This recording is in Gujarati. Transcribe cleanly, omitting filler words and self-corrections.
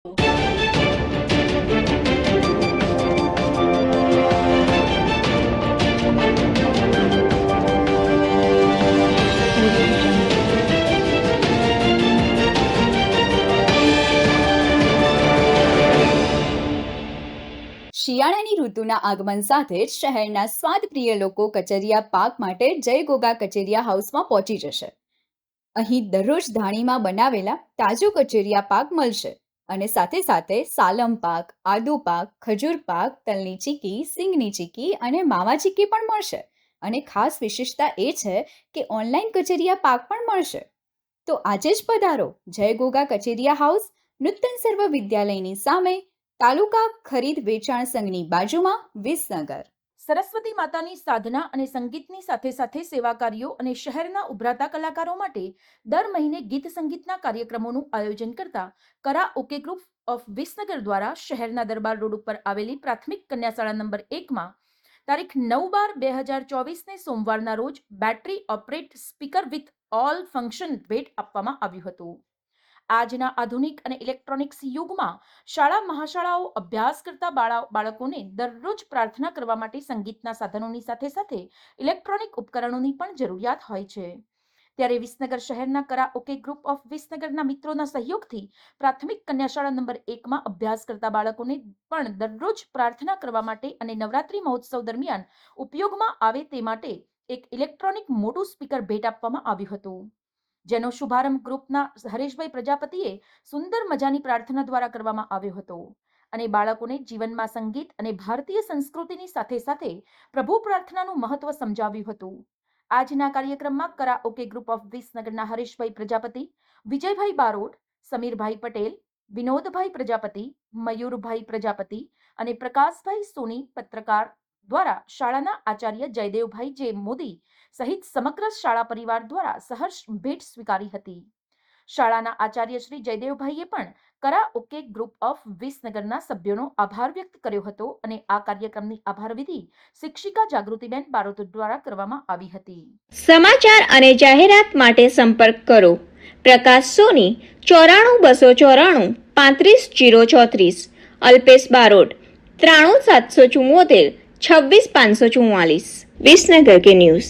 શિયાળાની ઋતુના આગમન સાથે જ શહેરના સ્વાદપ્રિય લોકો કચરિયા પાક માટે જય ગોગા કચેરિયા હાઉસમાં પહોંચી જશે. અહીં દરરોજ ધાણીમાં બનાવેલા તાજો કચેરિયા પાક મળશે અને સાથે સાથે સાલમ પાક, આદુ પાક, ખજૂર પાક, તલની ચીકી, સિંગની ચીકી અને માવા ચીકી પણ મળશે. અને ખાસ વિશેષતા એ છે કે ઓનલાઈન કચેરિયા પાક પણ મળશે. તો આજે જ પધારો જય ગોગા કચેરિયા હાઉસ, નૂતન સર્વ વિદ્યાલયની સામે, તાલુકા ખરીદ વેચાણ સંઘની બાજુમાં, વિસનગર. સરસ્વતી માતાની સાધના અને સંગીતની સાથે સાથે સેવા કાર્યો અને શહેરના ઉભરાતા કલાકારો માટે દર મહિને ગીત સંગીતના કાર્યક્રમોનું આયોજન કરતા કરાઓકે ગ્રુપ ઓફ વિસનગર દ્વારા શહેરના દરબાર રોડ ઉપર આવેલી પ્રાથમિક કન્યાશાળા નંબર 1માં તારીખ 9/12/2024 સોમવારના રોજ battery operate speaker with all function ભેટ આપવામાં આવ્યું હતું. આજના આધુનિક અને ઇલેક્ટ્રોનિક્સ યુગમાં શાળા મહાશાળાઓ અભ્યાસ કરતા બાળકોને દરરોજ પ્રાર્થના કરવા માટે સંગીતના સાધનોની સાથે સાથે ઇલેક્ટ્રોનિક ઉપકરણોની પણ જરૂરિયાત હોય છે. ત્યારે વિસનગર શહેરના કરાઓકે ગ્રુપ ઓફ વિસનગરના મિત્રોના સહયોગથી પ્રાથમિક કન્યાશાળા નંબર 1માં અભ્યાસ કરતા બાળકોને પણ દરરોજ પ્રાર્થના કરવા માટે અને નવરાત્રી મહોત્સવ દરમિયાન ઉપયોગમાં આવે તે માટે એક ઇલેક્ટ્રોનિક મોટું સ્પીકર ભેટ આપવામાં આવ્યું હતું, જેનો શુભારંભ ગ્રુપના હરેશભાઈ પ્રજાપતિએ સુંદર મજાની પ્રાર્થના દ્વારા કરવામાં આવ્યો હતો અને બાળકોને જીવનમાં સંગીત અને ભારતીય સંસ્કૃતિની સાથે સાથે પ્રભુ પ્રાર્થનાનું મહત્વ સમજાવ્યું હતું. આજના કાર્યક્રમમાં કરાઓકે ગ્રુપ ઓફ વિસનગરના હરેશભાઈ પ્રજાપતિ, વિજયભાઈ બારોટ, સમીરભાઈ પટેલ, વિનોદભાઈ પ્રજાપતિ, મયુરભાઈ પ્રજાપતિ અને પ્રકાશભાઈ સોની પત્રકાર દ્વારા શાળાના આચાર્ય જયદેવભાઈ જે મોદી સહિત સમગ્ર શાળા પરિવાર દ્વારા સહર્ષ ભેટ સ્વીકારી હતી. શાળાના આચાર્ય શ્રી જયદેવભાઈએ પણ કરાઓકે ગ્રુપ ઓફ વિસનગરના સભ્યોનો આભાર વ્યક્ત કર્યો હતો અને આ કાર્યક્રમની આભાર વિધિ શિક્ષિકા જાગૃતિબેન બારોટ દ્વારા કરવામાં આવી હતી. સમાચાર અને જાહેરાત માટે સંપર્ક કરો પ્રકાશ સોની 94 294 35 034, અલ્પેશ બારોટ 93 774 26 544. વિસનગર કે ન્યૂઝ.